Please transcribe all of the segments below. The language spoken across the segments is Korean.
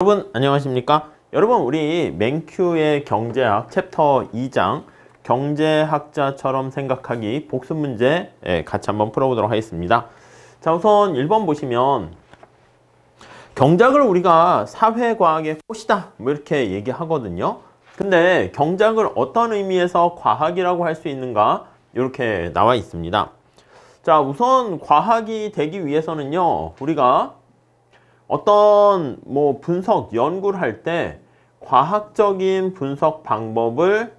여러분 안녕하십니까? 여러분 우리 맨큐의 경제학 챕터 2장 경제학자처럼 생각하기 복습 문제 같이 한번 풀어보도록 하겠습니다. 자, 우선 1번 보시면 경제학을 우리가 사회과학의 꽃이다 뭐 이렇게 얘기하거든요. 근데 경제학을 어떤 의미에서 과학이라고 할 수 있는가 이렇게 나와 있습니다. 자, 우선 과학이 되기 위해서는요, 우리가 어떤 분석, 연구를 할 때 과학적인 분석 방법을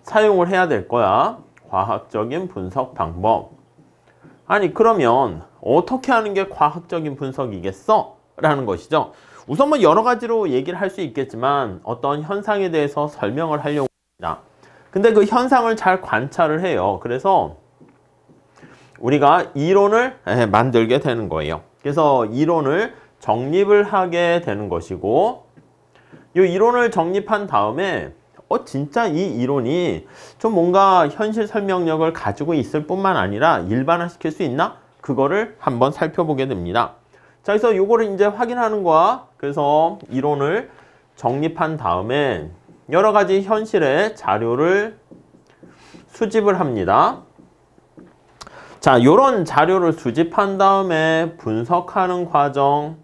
사용을 해야 될 거야. 과학적인 분석 방법. 아니, 그러면 어떻게 하는 게 과학적인 분석이겠어? 라는 것이죠. 우선 여러 가지로 얘기를 할 수 있겠지만 어떤 현상에 대해서 설명을 하려고 합니다. 근데 그 현상을 잘 관찰을 해요. 그래서 우리가 이론을 만들게 되는 거예요. 그래서 이론을 정립을 하게 되는 것이고, 이 이론을 정립한 다음에 진짜 이 이론이 좀 뭔가 현실 설명력을 가지고 있을 뿐만 아니라 일반화시킬 수 있나? 그거를 한번 살펴보게 됩니다. 자, 그래서 요거를 이제 확인하는 거야. 그래서 이론을 정립한 다음에 여러 가지 현실의 자료를 수집을 합니다. 자, 요런 자료를 수집한 다음에 분석하는 과정.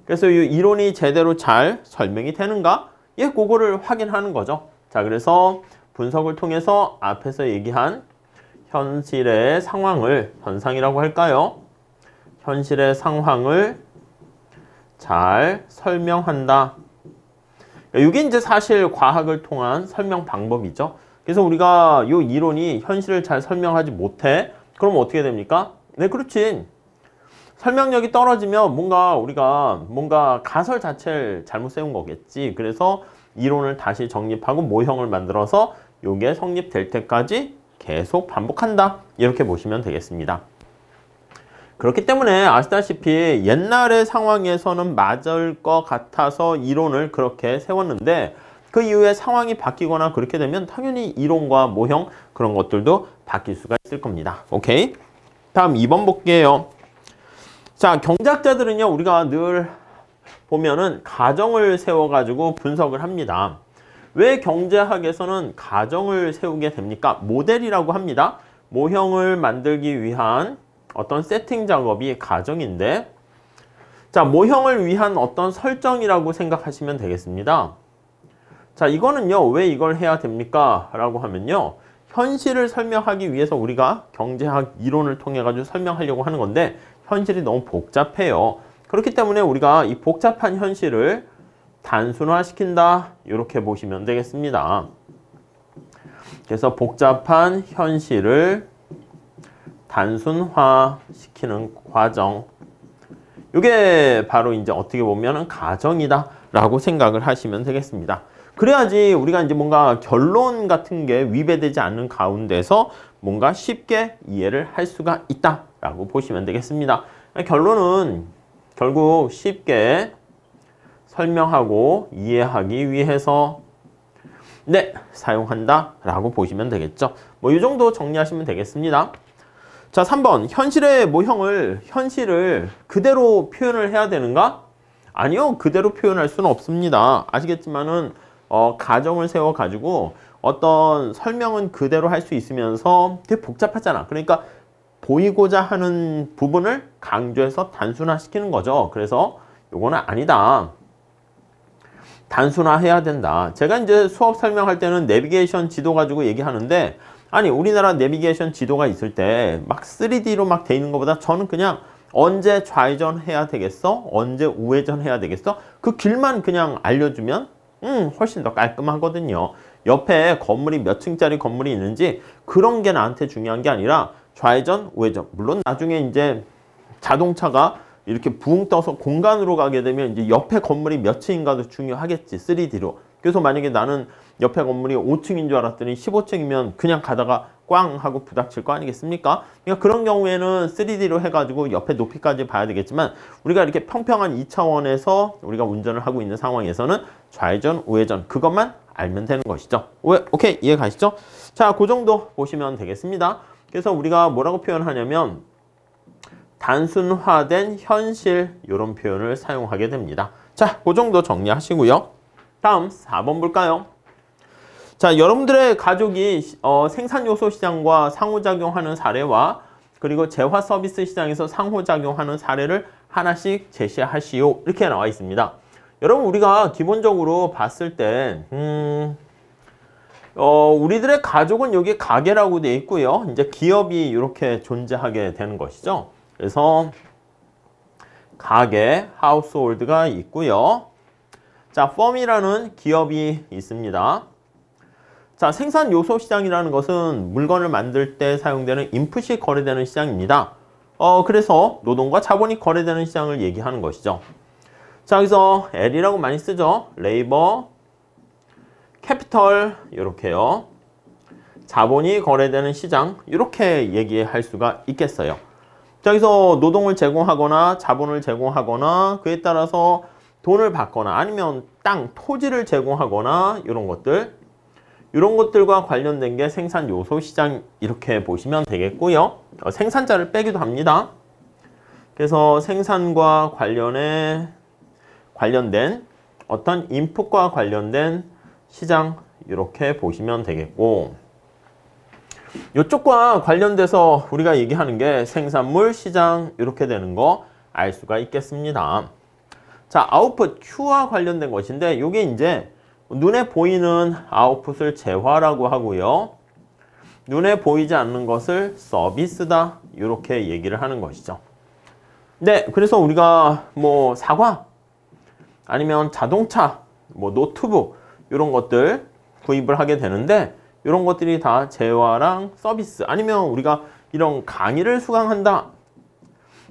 그래서 이 이론이 제대로 잘 설명이 되는가? 그거를 확인하는 거죠. 자, 그래서 분석을 통해서 앞에서 얘기한 현실의 상황을, 현상이라고 할까요? 현실의 상황을 잘 설명한다. 이게 이제 사실 과학을 통한 설명 방법이죠. 그래서 우리가 이 이론이 현실을 잘 설명하지 못해. 그럼 어떻게 됩니까? 네, 그렇지. 설명력이 떨어지면 우리가 가설 자체를 잘못 세운 거겠지. 그래서 이론을 다시 정립하고 모형을 만들어서 이게 성립될 때까지 계속 반복한다. 이렇게 보시면 되겠습니다. 그렇기 때문에 아시다시피 옛날의 상황에서는 맞을 것 같아서 이론을 그렇게 세웠는데 그 이후에 상황이 바뀌거나 그렇게 되면 당연히 이론과 모형 그런 것들도 바뀔 수가 있을 겁니다. 오케이? 다음 2번 볼게요. 자, 경제학자들은요, 우리가 늘 보면은 가정을 세워가지고 분석을 합니다. 왜 경제학에서는 가정을 세우게 됩니까? 모델이라고 합니다. 모형을 만들기 위한 어떤 세팅 작업이 가정인데, 자, 모형을 위한 어떤 설정이라고 생각하시면 되겠습니다. 자, 이거는요, 왜 이걸 해야 됩니까? 라고 하면요, 현실을 설명하기 위해서 우리가 경제학 이론을 통해 가지고 설명하려고 하는 건데 현실이 너무 복잡해요. 그렇기 때문에 우리가 이 복잡한 현실을 단순화시킨다. 이렇게 보시면 되겠습니다. 그래서 복잡한 현실을 단순화시키는 과정. 이게 바로 이제 어떻게 보면 가정이다. 라고 생각을 하시면 되겠습니다. 그래야지 우리가 이제 뭔가 결론 같은 게 위배되지 않는 가운데서 뭔가 쉽게 이해를 할 수가 있다라고 보시면 되겠습니다. 결론은 결국 쉽게 설명하고 이해하기 위해서 사용한다라고 보시면 되겠죠. 이 정도 정리하시면 되겠습니다. 자, 3번. 현실의 모형을 현실을 그대로 표현을 해야 되는가? 아니요. 그대로 표현할 수는 없습니다. 아시겠지만은 가정을 세워가지고 어떤 설명은 그대로 할 수 있으면서 되게 복잡하잖아. 그러니까 보이고자 하는 부분을 강조해서 단순화시키는 거죠. 그래서 요거는 아니다. 단순화해야 된다. 제가 이제 수업 설명할 때는 내비게이션 지도 가지고 얘기하는데, 아니, 우리나라 내비게이션 지도가 있을 때 막 3D로 막 돼 있는 것보다 저는 그냥 언제 좌회전 해야 되겠어? 언제 우회전 해야 되겠어? 그 길만 그냥 알려주면 훨씬 더 깔끔하거든요. 옆에 건물이 몇 층짜리 건물이 있는지 그런 게 나한테 중요한 게 아니라 좌회전, 우회전. 물론 나중에 이제 자동차가 이렇게 붕 떠서 공간으로 가게 되면 이제 옆에 건물이 몇 층인가도 중요하겠지. 3D로. 그래서 만약에 나는 옆에 건물이 5층인 줄 알았더니 15층이면 그냥 가다가 꽝 하고 부닥칠 거 아니겠습니까? 그러니까 그런 경우에는 3D로 해가지고 옆에 높이까지 봐야 되겠지만 우리가 이렇게 평평한 2차원에서 우리가 운전을 하고 있는 상황에서는 좌회전, 우회전 그것만 알면 되는 것이죠. 오케이, 이해 가시죠? 자, 그 정도 보시면 되겠습니다. 그래서 우리가 뭐라고 표현하냐면 단순화된 현실 이런 표현을 사용하게 됩니다. 자, 그 정도 정리하시고요. 다음 4번 볼까요? 자, 여러분들의 가족이 생산 요소 시장과 상호작용하는 사례와 그리고 재화 서비스 시장에서 상호작용하는 사례를 하나씩 제시하시오. 이렇게 나와 있습니다. 여러분, 우리가 기본적으로 봤을 때 우리들의 가족은 여기 가게라고 되어 있고요. 이제 기업이 이렇게 존재하게 되는 것이죠. 그래서 가게, 하우스홀드가 있고요. 자, 펌이라는 기업이 있습니다. 자, 생산 요소 시장이라는 것은 물건을 만들 때 사용되는 인풋이 거래되는 시장입니다. 그래서 노동과 자본이 거래되는 시장을 얘기하는 것이죠. 자, 여기서 L이라고 많이 쓰죠. 레이버, 캐피털, 이렇게요. 자본이 거래되는 시장, 이렇게 얘기할 수가 있겠어요. 자, 여기서 노동을 제공하거나 자본을 제공하거나 그에 따라서 돈을 받거나 아니면 땅, 토지를 제공하거나 이런 것들과 관련된 게 생산 요소 시장 이렇게 보시면 되겠고요. 생산자를 빼기도 합니다. 그래서 생산과 관련된 어떤 인풋과 관련된 시장 이렇게 보시면 되겠고, 이쪽과 관련돼서 우리가 얘기하는 게 생산물 시장 이렇게 되는 거 알 수가 있겠습니다. 자, 아웃풋 Q와 관련된 것인데 이게 이제 눈에 보이는 아웃풋을 재화라고 하고요. 눈에 보이지 않는 것을 서비스다 이렇게 얘기를 하는 것이죠. 네, 그래서 우리가 뭐 사과 아니면 자동차, 뭐 노트북 이런 것들 구입을 하게 되는데 이런 것들이 다 재화랑 서비스 아니면 우리가 이런 강의를 수강한다.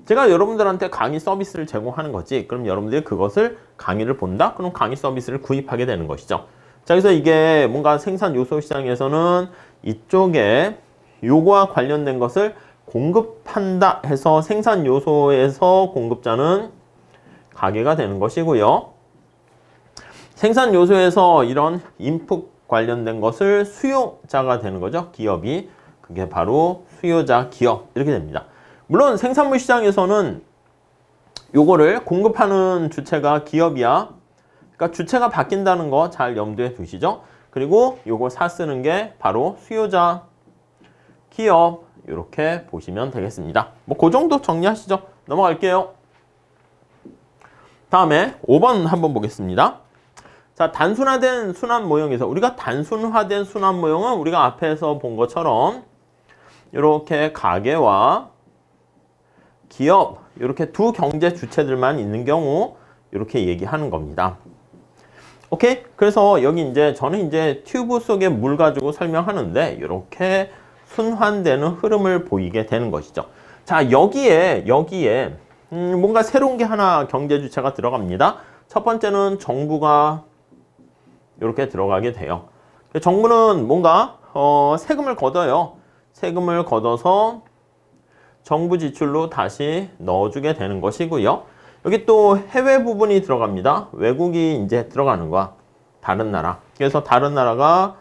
제가 여러분들한테 강의 서비스를 제공하는 거지. 그럼 여러분들이 그것을 강의를 본다? 그럼 강의 서비스를 구입하게 되는 것이죠. 자, 그래서 이게 뭔가 생산 요소 시장에서는 이쪽에 요거와 관련된 것을 공급한다 해서 생산 요소에서 공급자는 가게가 되는 것이고요. 생산 요소에서 이런 인풋 관련된 것을 수요자가 되는 거죠. 기업이. 그게 바로 수요자 기업 이렇게 됩니다. 물론 생산물 시장에서는 요거를 공급하는 주체가 기업이야. 그러니까 주체가 바뀐다는 거 잘 염두에 두시죠. 그리고 요거 사쓰는 게 바로 수요자 기업 이렇게 보시면 되겠습니다. 뭐 그 정도 정리하시죠. 넘어갈게요. 다음에 5번 한번 보겠습니다. 자, 단순화된 순환 모형에서 우리가 단순화된 순환 모형은 우리가 앞에서 본 것처럼 이렇게 가게와 기업 이렇게 두 경제 주체들만 있는 경우 이렇게 얘기하는 겁니다. 오케이? 그래서 여기 이제 저는 이제 튜브 속에 물 가지고 설명하는데 이렇게 순환되는 흐름을 보이게 되는 것이죠. 자, 여기에 뭔가 새로운 게 하나 경제 주체가 들어갑니다. 첫 번째는 정부가 이렇게 들어가게 돼요. 정부는 뭔가 세금을 걷어요. 세금을 걷어서 정부 지출로 다시 넣어주게 되는 것이고요. 여기 또 해외 부분이 들어갑니다. 외국이 이제 들어가는 거야. 다른 나라. 그래서 다른 나라가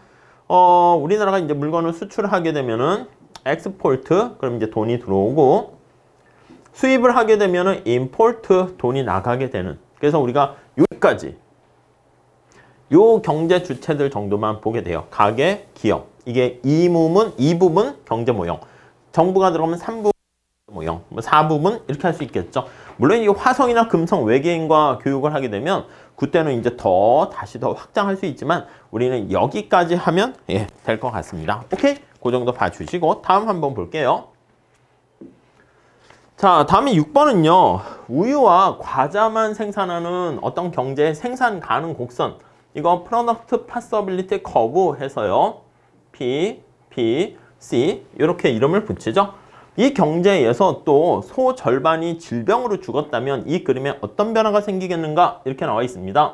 우리나라가 이제 물건을 수출하게 되면은 엑스포트, 그럼 이제 돈이 들어오고 수입을 하게 되면은 임포트, 돈이 나가게 되는. 그래서 우리가 여기까지 요 경제 주체들 정도만 보게 돼요. 가계, 기업. 이게 이 부분 경제 모형. 정부가 들어가면 3부분 모형, 4부분 이렇게 할 수 있겠죠. 물론 이 화성이나 금성 외계인과 교육을 하게 되면 그때는 이제 다시 더 확장할 수 있지만 우리는 여기까지 하면 될 것 같습니다. 오케이? 그 정도 봐주시고 다음 한번 볼게요. 자, 다음에 6번은요. 우유와 과자만 생산하는 어떤 경제의 생산 가능 곡선. 이거 프로덕트 파서빌리티 커브 해서요. P, C 이렇게 이름을 붙이죠. 이 경제에서 또 소 절반이 질병으로 죽었다면 이 그림에 어떤 변화가 생기겠는가 이렇게 나와 있습니다.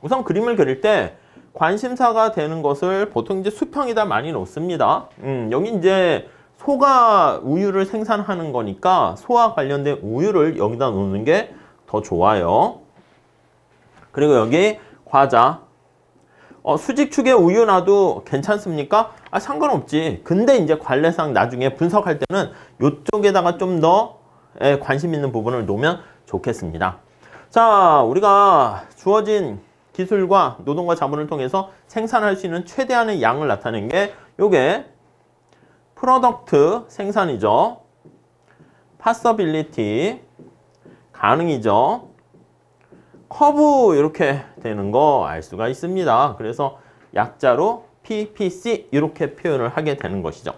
우선 그림을 그릴 때 관심사가 되는 것을 보통 이제 수평에다 많이 놓습니다. 여기 이제 소가 우유를 생산하는 거니까 소와 관련된 우유를 여기다 놓는 게 더 좋아요. 그리고 여기 과자. 수직축에 우유 놔도 괜찮습니까? 상관없지. 근데 이제 관례상 나중에 분석할 때는 이쪽에다가 좀 더 관심 있는 부분을 놓으면 좋겠습니다. 자, 우리가 주어진 기술과 노동과 자본을 통해서 생산할 수 있는 최대한의 양을 나타낸 게 요게 프로덕트 생산이죠. 파서빌리티 가능이죠. 커브 이렇게 되는 거 알 수가 있습니다. 그래서 약자로 PPC 이렇게 표현을 하게 되는 것이죠.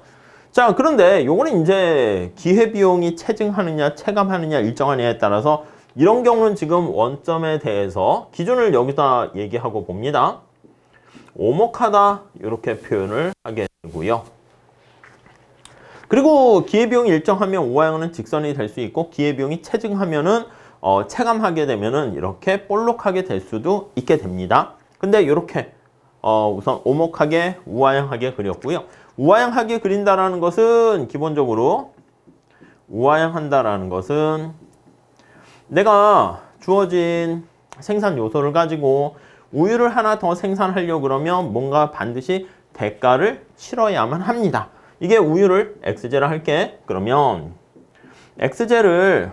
자, 그런데 요거는 이제 기회비용이 체증하느냐 체감하느냐 일정하느냐에 따라서 이런 경우는 지금 원점에 대해서 기준을 여기다 얘기하고 봅니다. 오목하다 이렇게 표현을 하게 되고요. 그리고 기회비용이 일정하면 우하형은 직선이 될 수 있고 기회비용이 체증하면은 체감하게 되면은 이렇게 볼록하게 될 수도 있게 됩니다. 근데 이렇게 우선 오목하게 우하형하게 그렸고요. 우하형하게 그린다라는 것은 기본적으로 우하형한다라는 것은 내가 주어진 생산 요소를 가지고 우유를 하나 더 생산하려고 그러면 뭔가 반드시 대가를 치러야만 합니다. 이게 우유를 X제로 할게. 그러면 X제를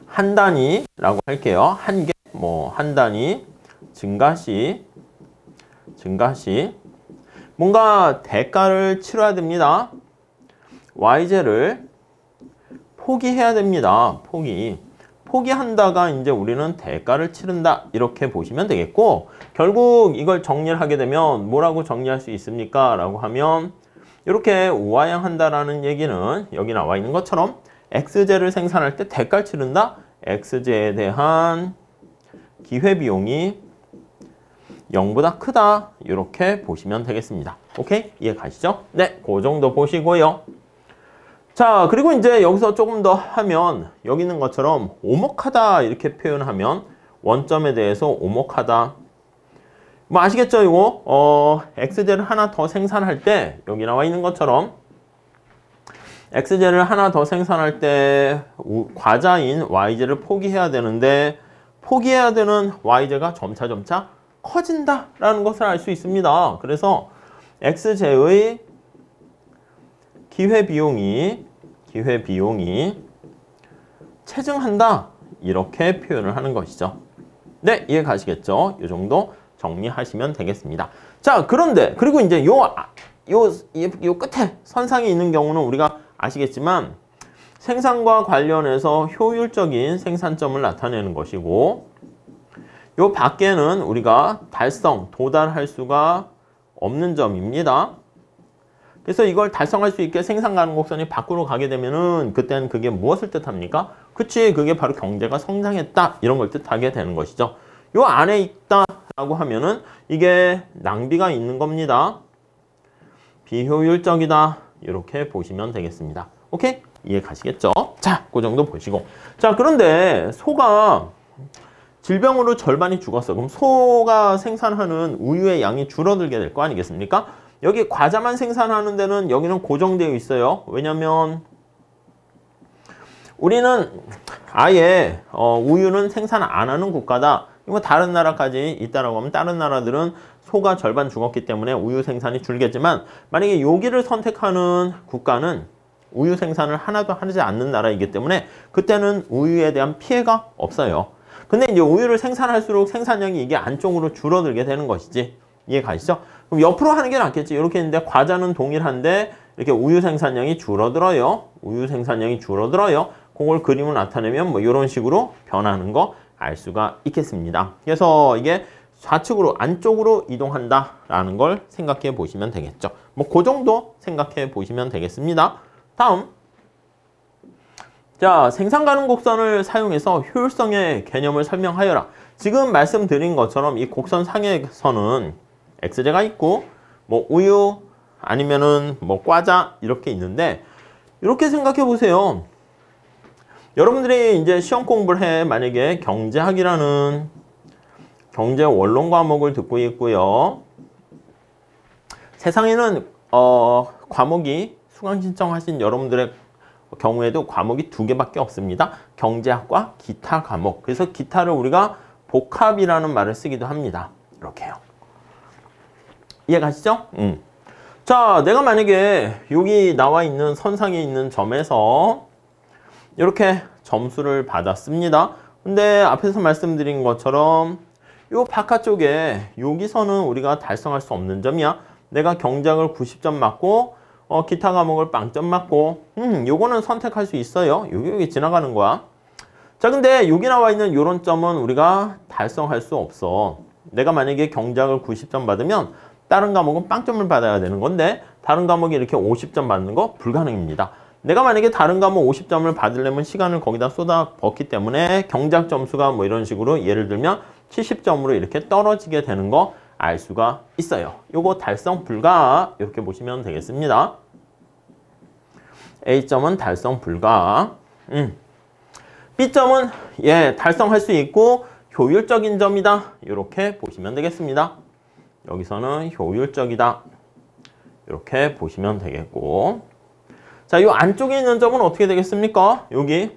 한 단위라고 할게요. 한 개, 한 단위 증가시 뭔가 대가를 치러야 됩니다. Y제를 포기해야 됩니다. 포기한다가 이제 우리는 대가를 치른다 이렇게 보시면 되겠고, 결국 이걸 정리를 하게 되면 뭐라고 정리할 수 있습니까? 라고 하면 이렇게 우하향한다라는 얘기는 여기 나와 있는 것처럼 X제를 생산할 때 대가를 치른다. X제에 대한 기회비용이 0보다 크다 이렇게 보시면 되겠습니다. 오케이? 이해 가시죠? 네, 그 정도 보시고요. 자, 그리고 이제 여기서 조금 더 하면 여기 있는 것처럼 오목하다 이렇게 표현하면 원점에 대해서 오목하다. 뭐 아시겠죠? 이거 X제를 하나 더 생산할 때 여기 나와 있는 것처럼 X제를 하나 더 생산할 때 과자인 Y제를 포기해야 되는데 포기해야 되는 Y제가 점차 커진다라는 것을 알 수 있습니다. 그래서 X제의 기회비용이 체증한다 이렇게 표현을 하는 것이죠. 네, 이해 가시겠죠? 이 정도 정리하시면 되겠습니다. 자, 그런데 그리고 이제 요 끝에 선상에 있는 경우는 우리가 아시겠지만 생산과 관련해서 효율적인 생산점을 나타내는 것이고, 요 밖에는 우리가 도달할 수가 없는 점입니다. 그래서 이걸 달성할 수 있게 생산 가능 곡선이 밖으로 가게 되면은 그때는 그게 무엇을 뜻합니까? 그치, 그게 바로 경제가 성장했다 이런 걸 뜻하게 되는 것이죠. 요 안에 있다라고 하면은 이게 낭비가 있는 겁니다. 비효율적이다 이렇게 보시면 되겠습니다. 오케이? 이해 가시겠죠? 자, 그 정도 보시고. 자, 그런데 소가 질병으로 절반이 죽었어. 그럼 소가 생산하는 우유의 양이 줄어들게 될 거 아니겠습니까? 여기 과자만 생산하는 데는 여기는 고정되어 있어요. 왜냐면 우리는 아예 우유는 생산 안 하는 국가다. 이거 다른 나라까지 있다라고 하면 다른 나라들은 소가 절반 죽었기 때문에 우유 생산이 줄겠지만, 만약에 여기를 선택하는 국가는 우유 생산을 하나도 하지 않는 나라이기 때문에 그때는 우유에 대한 피해가 없어요. 근데 이제 우유를 생산할수록 생산량이 이게 안쪽으로 줄어들게 되는 것이지. 이해 가시죠? 그럼 옆으로 하는 게 낫겠지. 이렇게 했는데 과자는 동일한데 이렇게 우유 생산량이 줄어들어요. 그걸 그림을 나타내면 뭐 이런 식으로 변하는 거 알 수가 있겠습니다. 그래서 이게 좌측으로 안쪽으로 이동한다라는 걸 생각해 보시면 되겠죠. 뭐 그 정도 생각해 보시면 되겠습니다. 다음. 자, 생산 가능 곡선을 사용해서 효율성의 개념을 설명하여라. 지금 말씀드린 것처럼 이 곡선 상에서는 X제가 있고 뭐 우유 아니면은 뭐 과자 이렇게 있는데, 이렇게 생각해 보세요. 여러분들이 이제 시험 공부를 해 만약에 경제학이라는 경제 원론 과목을 듣고 있고요. 세상에는 과목이 수강 신청하신 여러분들의 경우에도 과목이 2개밖에 없습니다. 경제학과 기타 과목. 그래서 기타를 우리가 복합이라는 말을 쓰기도 합니다. 이렇게요. 이해 가시죠? 자, 내가 만약에 여기 나와 있는 선상에 있는 점에서 이렇게 점수를 받았습니다. 근데 앞에서 말씀드린 것처럼 요 바깥쪽에 여기서는 우리가 달성할 수 없는 점이야. 내가 경제학을 90점 맞고 기타 과목을 0점 맞고 요거는 선택할 수 있어요. 여기 지나가는 거야. 자, 근데 여기 나와 있는 요런 점은 우리가 달성할 수 없어. 내가 만약에 경제학을 90점 받으면 다른 과목은 0점을 받아야 되는 건데 다른 과목이 이렇게 50점 받는 거 불가능입니다. 내가 만약에 다른 과목 50점을 받으려면 시간을 거기다 쏟아 붓기 때문에 경제학 점수가 뭐 이런 식으로 예를 들면 70점으로 이렇게 떨어지게 되는 거 알 수가 있어요. 요거 달성 불가 이렇게 보시면 되겠습니다. A점은 달성 불가. B점은 달성할 수 있고 효율적인 점이다. 이렇게 보시면 되겠습니다. 여기서는 효율적이다. 이렇게 보시면 되겠고. 자, 이 안쪽에 있는 점은 어떻게 되겠습니까? 여기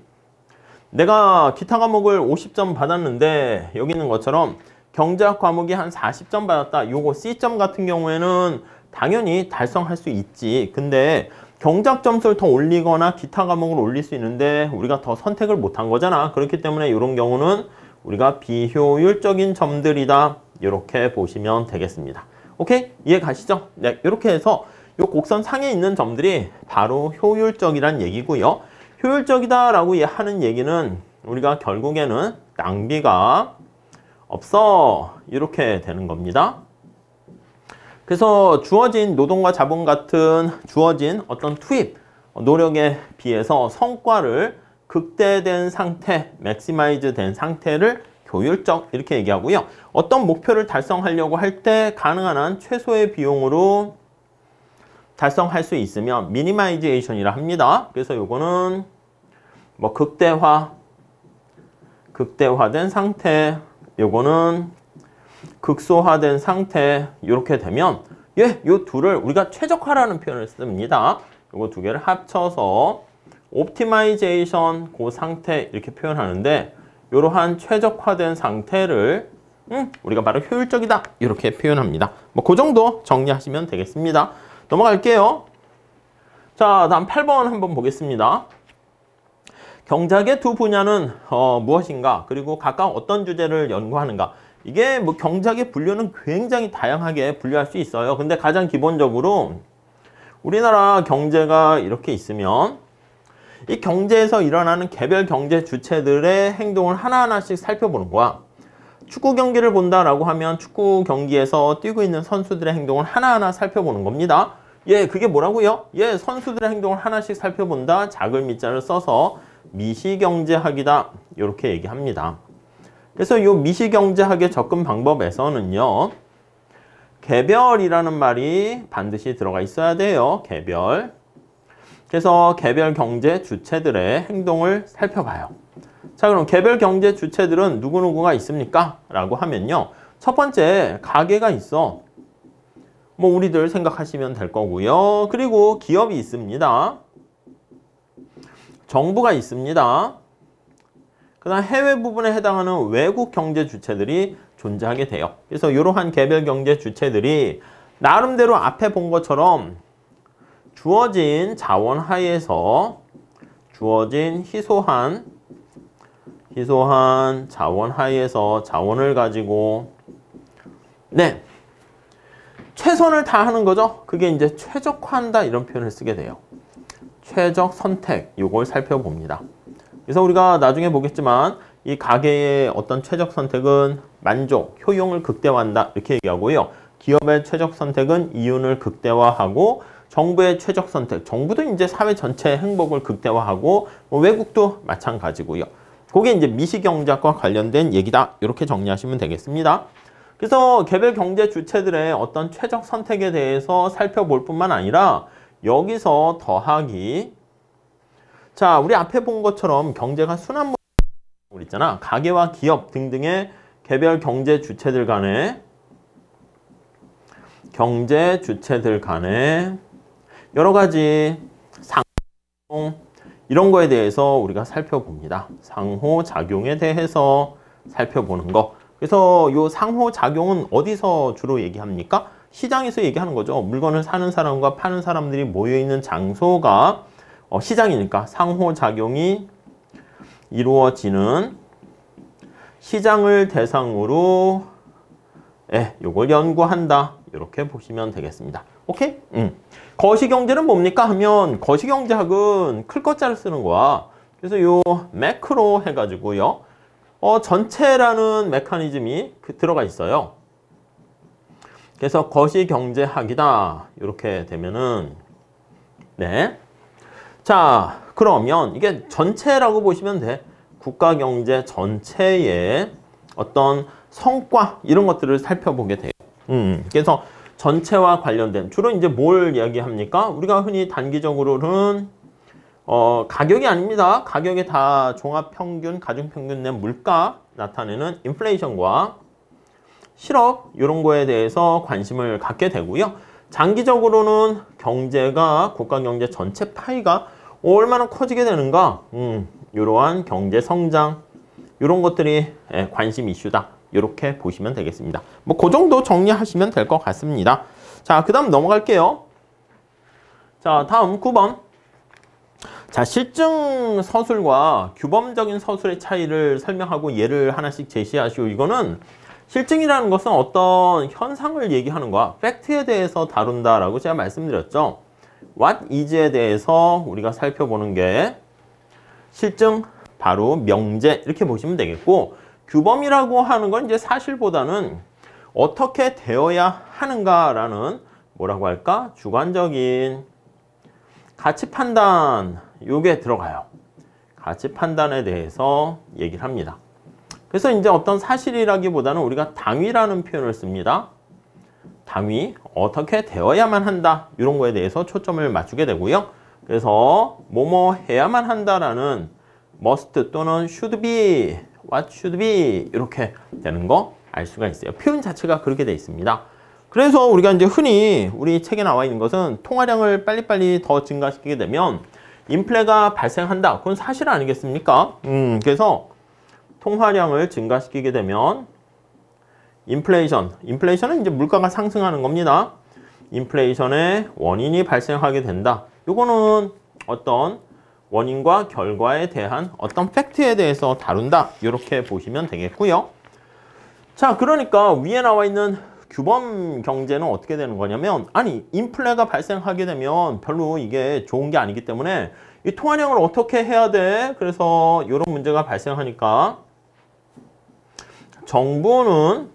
내가 기타 과목을 50점 받았는데 여기 있는 것처럼 경제학 과목이 한 40점 받았다. 요거 C점 같은 경우에는 당연히 달성할 수 있지. 근데 경제학 점수를 더 올리거나 기타 과목을 올릴 수 있는데 우리가 더 선택을 못한 거잖아. 그렇기 때문에 이런 경우는 우리가 비효율적인 점들이다. 이렇게 보시면 되겠습니다. 오케이? 이해 가시죠? 네, 이렇게 해서 이 곡선 상에 있는 점들이 바로 효율적이란 얘기고요. 효율적이다라고 하는 얘기는 우리가 결국에는 낭비가 없어. 이렇게 되는 겁니다. 그래서 주어진 노동과 자본 같은 주어진 어떤 투입, 노력에 비해서 성과를 극대화된 상태, 맥시마이즈 된 상태를 효율적 이렇게 얘기하고요. 어떤 목표를 달성하려고 할 때 가능한 한 최소의 비용으로 달성할 수 있으면 미니마이제이션이라 합니다. 그래서 요거는 뭐 극대화된 상태, 요거는 극소화된 상태 이렇게 되면 요 둘을 우리가 최적화라는 표현을 씁니다. 요거 두 개를 합쳐서 옵티마이제이션 그 상태 이렇게 표현하는데 이러한 최적화된 상태를 우리가 바로 효율적이다 이렇게 표현합니다. 뭐 그 정도 정리하시면 되겠습니다. 넘어갈게요. 자, 다음 8번 한번 보겠습니다. 경제학의 두 분야는 무엇인가? 그리고 각각 어떤 주제를 연구하는가? 이게 뭐 경제학의 분류는 굉장히 다양하게 분류할 수 있어요. 근데 가장 기본적으로 우리나라 경제가 이렇게 있으면 이 경제에서 일어나는 개별 경제 주체들의 행동을 하나하나씩 살펴보는 거야. 축구 경기를 본다라고 하면 축구 경기에서 뛰고 있는 선수들의 행동을 하나하나 살펴보는 겁니다. 그게 뭐라고요? 선수들의 행동을 하나씩 살펴본다. 작을 미자를 써서 미시경제학이다. 이렇게 얘기합니다. 그래서 이 미시경제학의 접근 방법에서는요. 개별이라는 말이 반드시 들어가 있어야 돼요. 개별. 그래서 개별 경제 주체들의 행동을 살펴봐요. 자, 그럼 개별 경제 주체들은 누구누구가 있습니까? 라고 하면요. 첫 번째, 가게가 있어. 뭐 우리들 생각하시면 될 거고요. 그리고 기업이 있습니다. 정부가 있습니다. 그 다음 해외 부분에 해당하는 외국 경제 주체들이 존재하게 돼요. 그래서 이러한 개별 경제 주체들이 나름대로 앞에 본 것처럼 주어진 자원 하에서 주어진 희소한 자원 하에서 자원을 가지고 최선을 다하는 거죠. 그게 이제 최적화한다 이런 표현을 쓰게 돼요. 최적 선택 이걸 살펴봅니다. 그래서 우리가 나중에 보겠지만 이 가계의 어떤 최적 선택은 만족, 효용을 극대화한다 이렇게 얘기하고요. 기업의 최적 선택은 이윤을 극대화하고 정부의 최적 선택, 정부도 이제 사회 전체의 행복을 극대화하고 외국도 마찬가지고요. 그게 이제 미시경제학과 관련된 얘기다. 이렇게 정리하시면 되겠습니다. 그래서 개별 경제 주체들의 어떤 최적 선택에 대해서 살펴볼 뿐만 아니라 여기서 더하기 자, 우리 앞에 본 것처럼 경제가 순환 모델 있잖아. 가계와 기업 등등의 개별 경제 주체들 간의 여러 가지 상호 이런 거에 대해서 우리가 살펴봅니다. 상호작용에 대해서 살펴보는 거. 그래서 이 상호작용은 어디서 주로 얘기합니까? 시장에서 얘기하는 거죠. 물건을 사는 사람과 파는 사람들이 모여있는 장소가 시장이니까 상호작용이 이루어지는 시장을 대상으로 요걸 연구한다. 이렇게 보시면 되겠습니다. 오케이? 거시경제는 뭡니까 하면 거시경제학은 클 것자를 쓰는 거야. 그래서 요 매크로 해가지고요. 전체라는 메커니즘이 들어가 있어요. 그래서 거시경제학이다. 이렇게 되면은 네. 자, 그러면 이게 전체라고 보시면 돼. 국가경제 전체의 어떤 성과 이런 것들을 살펴보게 돼요. 그래서 전체와 관련된 주로 이제 뭘 이야기합니까? 우리가 흔히 단기적으로는 가격이 아닙니다. 가격이 다 종합평균, 가중평균 내 물가 나타내는 인플레이션과 실업 이런 거에 대해서 관심을 갖게 되고요. 장기적으로는 경제가 국가경제 전체 파이가 얼마나 커지게 되는가 이러한 경제 성장 이런 것들이 관심 이슈다. 이렇게 보시면 되겠습니다. 뭐 그 정도 정리하시면 될 것 같습니다. 자, 그 다음 넘어갈게요. 자, 다음 9번. 자, 실증 서술과 규범적인 서술의 차이를 설명하고 예를 하나씩 제시하시오. 이거는 실증이라는 것은 어떤 현상을 얘기하는 거야. 팩트에 대해서 다룬다라고 제가 말씀드렸죠. What is에 대해서 우리가 살펴보는 게 실증, 바로 명제 이렇게 보시면 되겠고, 규범이라고 하는 건 이제 사실보다는 어떻게 되어야 하는가라는 뭐라고 할까? 주관적인 가치 판단 요게 들어가요. 가치 판단에 대해서 얘기를 합니다. 그래서 이제 어떤 사실이라기보다는 우리가 당위라는 표현을 씁니다. 당위, 어떻게 되어야만 한다. 이런 거에 대해서 초점을 맞추게 되고요. 그래서 뭐뭐 해야만 한다라는 must 또는 should be, what should be 이렇게 되는 거 알 수가 있어요. 표현 자체가 그렇게 돼 있습니다. 그래서 우리가 이제 흔히 우리 책에 나와 있는 것은 통화량을 빨리빨리 더 증가시키게 되면 인플레가 발생한다. 그건 사실 아니겠습니까? 그래서 통화량을 증가시키게 되면 인플레이션은 이제 물가가 상승하는 겁니다. 인플레이션의 원인이 발생하게 된다. 요거는 어떤 원인과 결과에 대한 어떤 팩트에 대해서 다룬다. 이렇게 보시면 되겠고요. 자, 그러니까 위에 나와 있는 규범 경제는 어떻게 되는 거냐면, 아니 인플레가 발생하게 되면 별로 이게 좋은 게 아니기 때문에 이 통화량을 어떻게 해야 돼? 그래서 이런 문제가 발생하니까 정부는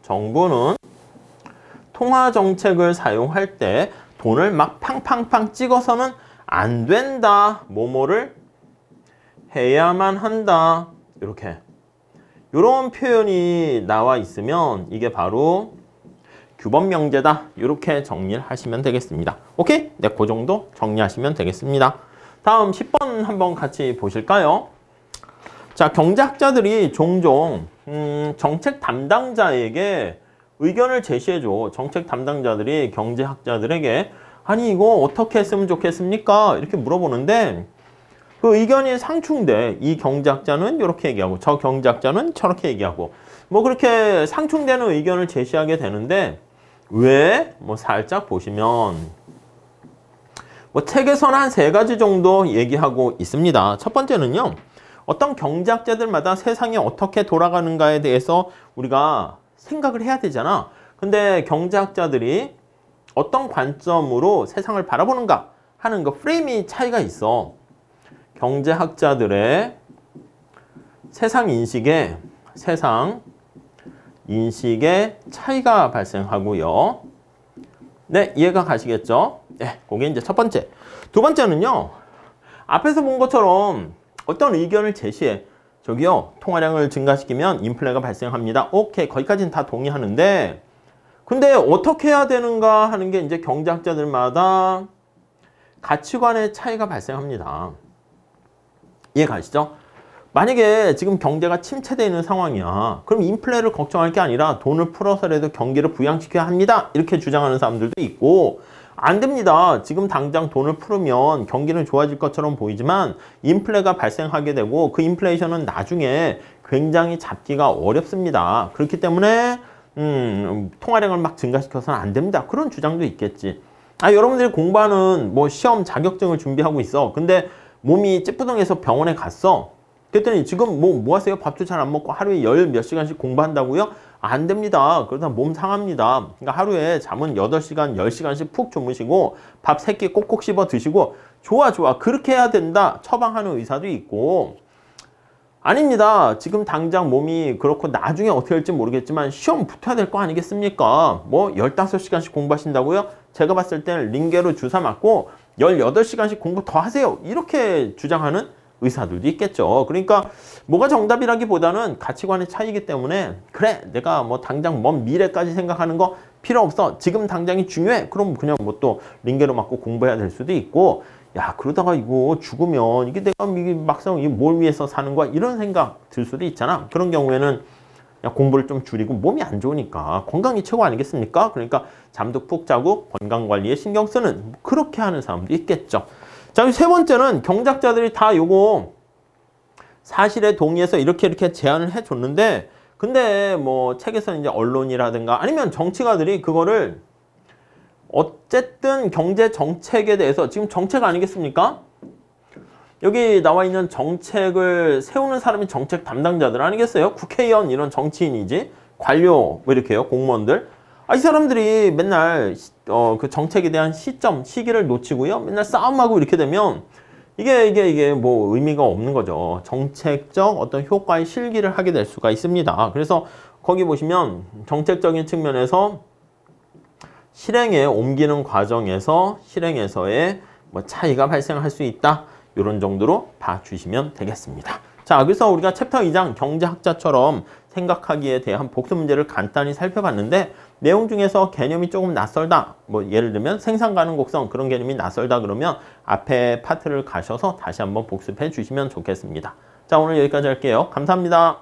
통화 정책을 사용할 때 돈을 막 팡팡팡 찍어서는 안 된다. 뭐뭐를 해야만 한다. 이렇게 이런 표현이 나와 있으면 이게 바로 규범 명제다. 이렇게 정리를 하시면 되겠습니다. 오케이? 네, 그 정도 정리하시면 되겠습니다. 다음 10번 한번 같이 보실까요? 자, 경제학자들이 종종 정책 담당자에게 의견을 제시해줘. 정책 담당자들이 경제학자들에게 아니 이거 어떻게 했으면 좋겠습니까? 이렇게 물어보는데 그 의견이 상충돼. 이 경제학자는 이렇게 얘기하고 저 경제학자는 저렇게 얘기하고 뭐 그렇게 상충되는 의견을 제시하게 되는데 왜? 뭐 살짝 보시면 뭐 책에서는 한 3가지 정도 얘기하고 있습니다. 첫 번째는요. 어떤 경제학자들마다 세상이 어떻게 돌아가는가에 대해서 우리가 생각을 해야 되잖아. 근데 경제학자들이 어떤 관점으로 세상을 바라보는가 하는 거 프레임이 차이가 있어. 경제학자들의 세상 인식에 차이가 발생하고요. 네, 이해가 가시겠죠? 네, 그게 이제 첫 번째. 두 번째는요. 앞에서 본 것처럼 어떤 의견을 제시해. 저기요, 통화량을 증가시키면 인플레가 발생합니다. 오케이, 거기까지는 다 동의하는데 근데 어떻게 해야 되는가 하는 게 이제 경제학자들마다 가치관의 차이가 발생합니다. 이해 가시죠? 만약에 지금 경제가 침체되어 있는 상황이야. 그럼 인플레를 걱정할 게 아니라 돈을 풀어서라도 경기를 부양시켜야 합니다. 이렇게 주장하는 사람들도 있고 안 됩니다. 지금 당장 돈을 풀으면 경기는 좋아질 것처럼 보이지만 인플레가 발생하게 되고 그 인플레이션은 나중에 굉장히 잡기가 어렵습니다. 그렇기 때문에 통화량을 막 증가시켜서는 안 됩니다. 그런 주장도 있겠지. 여러분들이 공부하는 뭐 시험 자격증을 준비하고 있어. 근데 몸이 찌뿌둥해서 병원에 갔어. 그랬더니 지금 뭐 하세요? 밥도 잘 안 먹고 하루에 열 몇 시간씩 공부한다고요? 안 됩니다. 그러다 몸 상합니다. 그러니까 하루에 잠은 8시간, 10시간씩 푹 주무시고 밥 3끼 꼭꼭 씹어 드시고 좋아. 그렇게 해야 된다. 처방하는 의사도 있고 아닙니다. 지금 당장 몸이 그렇고 나중에 어떻게 될지 모르겠지만 시험 붙어야 될 거 아니겠습니까? 뭐 15시간씩 공부하신다고요? 제가 봤을 때는 링게로 주사 맞고 18시간씩 공부 더 하세요. 이렇게 주장하는 의사들도 있겠죠. 그러니까 뭐가 정답이라기보다는 가치관의 차이이기 때문에 그래 내가 뭐 당장 먼 미래까지 생각하는 거 필요 없어. 지금 당장이 중요해. 그럼 그냥 뭐 또 링게로 맞고 공부해야 될 수도 있고 야 그러다가 이거 죽으면 이게 내가 이게 막상 이게 뭘 위해서 사는 거야 이런 생각 들 수도 있잖아. 그런 경우에는 공부를 좀 줄이고 몸이 안 좋으니까 건강이 최고 아니겠습니까? 그러니까 잠도 푹 자고 건강관리에 신경 쓰는 그렇게 하는 사람도 있겠죠. 자, 세 번째는 경작자들이 다 요거 사실에 동의해서 이렇게 제안을 해줬는데 근데 뭐 책에서 이제 언론이라든가 아니면 정치가들이 그거를 어쨌든 경제 정책에 대해서 지금 정책 아니겠습니까? 여기 나와 있는 정책을 세우는 사람이 정책 담당자들 아니겠어요? 국회의원 이런 정치인이지 관료 뭐 이렇게요 공무원들 이 사람들이 맨날 그 정책에 대한 시기를 놓치고요 맨날 싸움하고 이렇게 되면 이게 뭐 의미가 없는 거죠. 정책적 어떤 효과의 실기를 하게 될 수가 있습니다. 그래서 거기 보시면 정책적인 측면에서 실행에 옮기는 과정에서 실행에서의 뭐 차이가 발생할 수 있다. 이런 정도로 봐주시면 되겠습니다. 자, 그래서 우리가 챕터 2장 경제학자처럼 생각하기에 대한 복수 문제를 간단히 살펴봤는데 내용 중에서 개념이 조금 낯설다. 뭐 예를 들면 생산 가능곡성 그런 개념이 낯설다 그러면 앞에 파트를 가셔서 다시 한번 복습해 주시면 좋겠습니다. 자, 오늘 여기까지 할게요. 감사합니다.